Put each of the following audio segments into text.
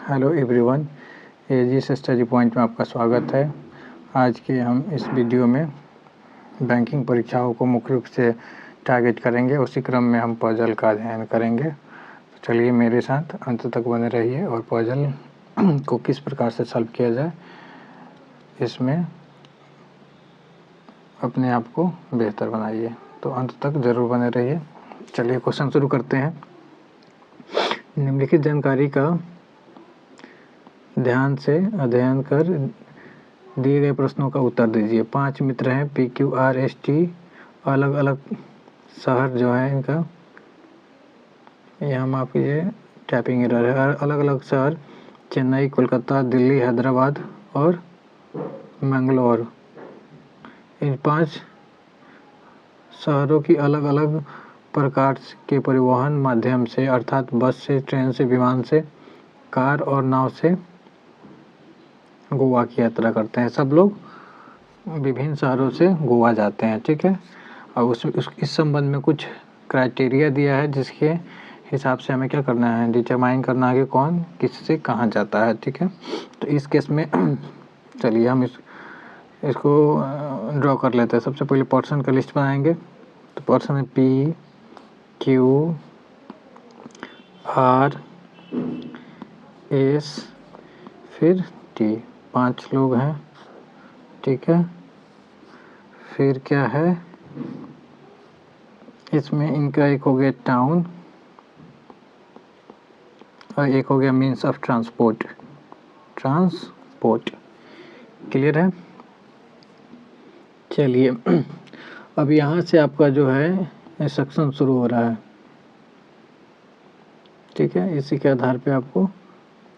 Hello everyone, Aegis study point में आपका स्वागत है। आज के हम इस वीडियो में बैंकिंग परीक्षाओं को मुख्य रूप से टारगेट करेंगे। उसी क्रम में हम पजल का अध्ययन करेंगे। तो चलिए मेरे साथ अंत तक बने रहिए और पजल को किस प्रकार से सॉल्व किया जाए इसमें अपने आप को बेहतर बनाइए। तो अंत तक ज़रूर बने रहिए। चलिए क्वेश्चन शुरू करते हैं। निम्नलिखित जानकारी का ध्यान से अध्ययन कर दिए गए प्रश्नों का उत्तर दीजिए। 5 मित्र हैं, PQRST, अलग अलग शहर जो है इनका, यहाँ माफ कीजिए टाइपिंग एरर है। अलग अलग शहर चेन्नई, कोलकाता, दिल्ली, हैदराबाद और मंगलौर। इन 5 शहरों की अलग अलग प्रकार के परिवहन माध्यम से अर्थात बस से, ट्रेन से, विमान से, कार और नाव से गोवा की यात्रा करते हैं। सब लोग विभिन्न शहरों से गोवा जाते हैं, ठीक है। और इस संबंध में कुछ क्राइटेरिया दिया है जिसके हिसाब से हमें क्या करना है, डिटरमाइन करना है कि कौन किससे कहाँ जाता है, ठीक है। तो इस केस में चलिए हम इसको ड्रॉ कर लेते हैं। सबसे पहले पर्सन का लिस्ट बनाएंगे। तो पर्सन है PQRS फिर T, 5 लोग हैं, ठीक है। फिर क्या है इसमें, इनका एक हो गया टाउन और एक हो गया मीन्स ऑफ ट्रांसपोर्ट। क्लियर है। चलिए अब यहाँ से आपका जो है इंस्ट्रक्शन शुरू हो रहा है, ठीक है। इसी के आधार पे आपको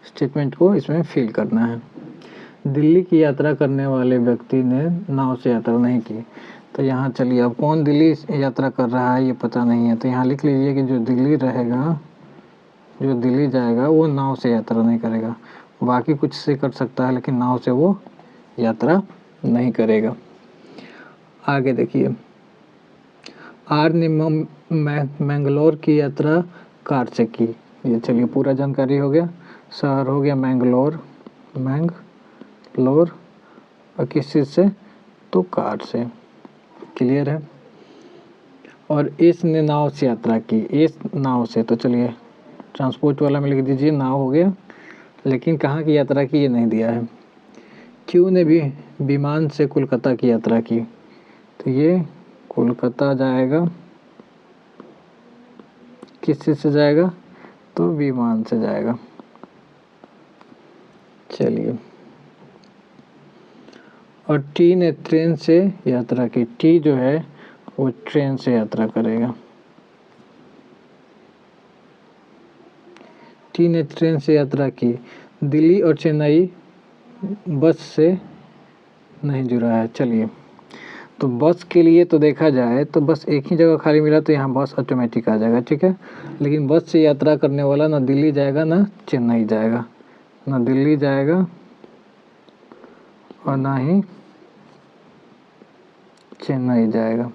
स्टेटमेंट को इसमें फिल करना है। दिल्ली की यात्रा करने वाले व्यक्ति ने नाव से यात्रा नहीं की। तो यहाँ चलिए, अब कौन दिल्ली यात्रा कर रहा है ये पता नहीं है, तो यहाँ लिख लीजिए कि जो दिल्ली रहेगा, जो दिल्ली जाएगा वो नाव से यात्रा नहीं करेगा। बाकी कुछ से कर सकता है लेकिन नाव से वो यात्रा नहीं करेगा। आगे देखिए, आर ने मैंगलोर की यात्रा कार से की। ये चलिए पूरा जानकारी हो गया। शहर हो गया मैंगलोर और किस चीज़ से, तो कार से। क्लियर है। और इस ने नाव से यात्रा की, इस नाव से, तो चलिए ट्रांसपोर्ट वाला में लिख दीजिए नाव हो गया, लेकिन कहाँ की यात्रा की ये नहीं दिया है। क्यू ने भी विमान से कोलकाता की यात्रा की। तो ये कोलकाता जाएगा, किस चीज़ से जाएगा, तो विमान से जाएगा। चलिए, और टी ने ट्रेन से यात्रा की। टी जो है वो ट्रेन से यात्रा करेगा। टी ने ट्रेन से यात्रा की। दिल्ली और चेन्नई बस से नहीं जुड़ा है। चलिए, तो बस के लिए तो देखा जाए तो बस एक ही जगह खाली मिला, तो यहाँ बस ऑटोमेटिक आ जाएगा, ठीक है। लेकिन बस से यात्रा करने वाला ना दिल्ली जाएगा ना चेन्नई जाएगा, ना दिल्ली जाएगा और ना ही चेन्नई जाएगा,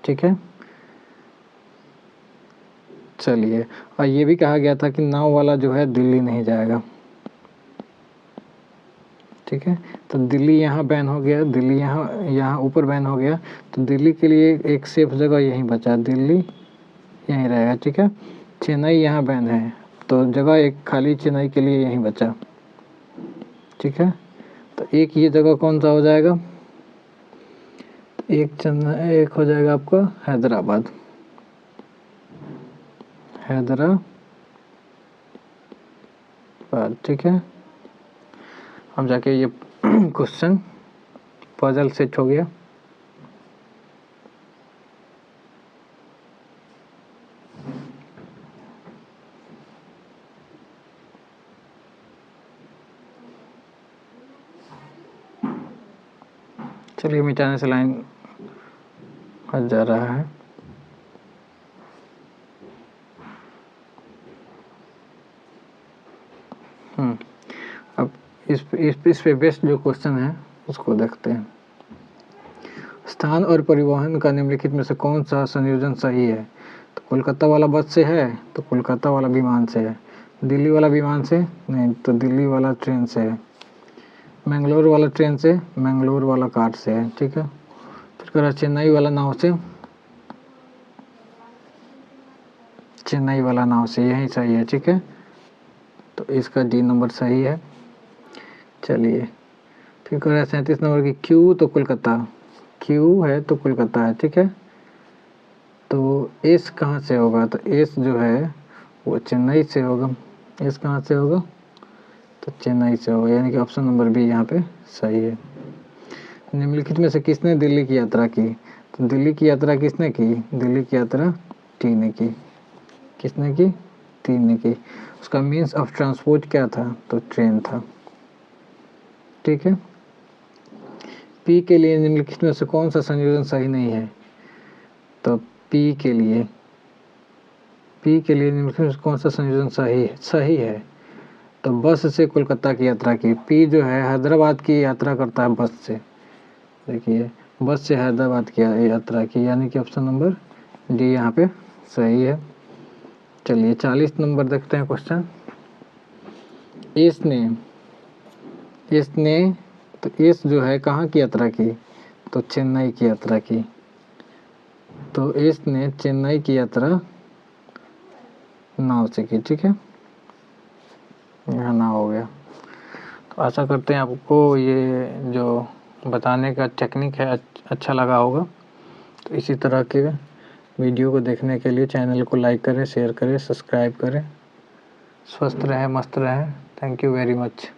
ठीक है। चलिए, और ये भी कहा गया था कि नाव वाला जो है दिल्ली नहीं जाएगा, ठीक है। तो दिल्ली यहाँ बैन हो गया, दिल्ली यहाँ ऊपर बैन हो गया। तो दिल्ली के लिए एक सेफ जगह यहीं बचा, दिल्ली यहीं रहेगा, ठीक है। चेन्नई यहाँ बैन है, तो जगह एक खाली चेन्नई के लिए यहीं बचा, ठीक है। तो एक ये जगह कौन सा हो जाएगा, एक हो जाएगा आपका हैदराबाद, ठीक है। हम जाके ये क्वेश्चन पजल सेट हो गया। चलिए, मिटाने से लाइन हट जा रहा है। अब इस पे बेस्ट जो क्वेश्चन है उसको देखते हैं। स्थान और परिवहन का निम्नलिखित में से कौन सा संयोजन सही है। तो कोलकाता वाला बस से है, तो कोलकाता वाला विमान से है। दिल्ली वाला विमान से नहीं, तो दिल्ली वाला ट्रेन से है। मैंगलोर वाला ट्रेन से, मैंगलोर वाला कार से है, ठीक है। फिर कह रहा चेन्नई वाला नाव से, चेन्नई वाला नाव से, यही सही है, ठीक है। तो इसका डी नंबर सही है। चलिए फिर कह रहा है 37 नंबर की क्यू तो कोलकाता, क्यू है तो कोलकाता है, ठीक है। तो एस कहाँ से होगा, तो एस जो है वो चेन्नई से होगा। एस कहाँ से होगा, तो चेन्नई से होगा, यानी कि ऑप्शन नंबर बी यहाँ पे सही है। निम्नलिखित में से किसने दिल्ली की यात्रा की, तो दिल्ली की यात्रा किसने की, दिल्ली की यात्रा टी ने की। किसने की, टी ने की। उसका मीन्स ऑफ ट्रांसपोर्ट क्या था, तो ट्रेन था, ठीक है। पी के लिए निम्नलिखित में से कौन सा संयोजन सही नहीं है, तो पी के लिए निम्नलिखित में से कौन सा संयोजन सही है। तो बस से कोलकाता की यात्रा की। पी जो है हैदराबाद की यात्रा करता है बस से, देखिए बस से हैदराबाद की यात्रा की, यानी कि ऑप्शन नंबर डी यहाँ पे सही है। चलिए 40 नंबर देखते हैं क्वेश्चन। इसने तो इस जो है कहाँ की यात्रा की, तो चेन्नई की यात्रा की। तो इसने चेन्नई की यात्रा नाव से की, ठीक है। यहाँ नाव हो गया। तो आशा करते हैं आपको ये जो बताने का टेक्निक है अच्छा लगा होगा। तो इसी तरह के वीडियो को देखने के लिए चैनल को लाइक करें, शेयर करें, सब्सक्राइब करें। स्वस्थ रहें, मस्त रहें। Thank you very much.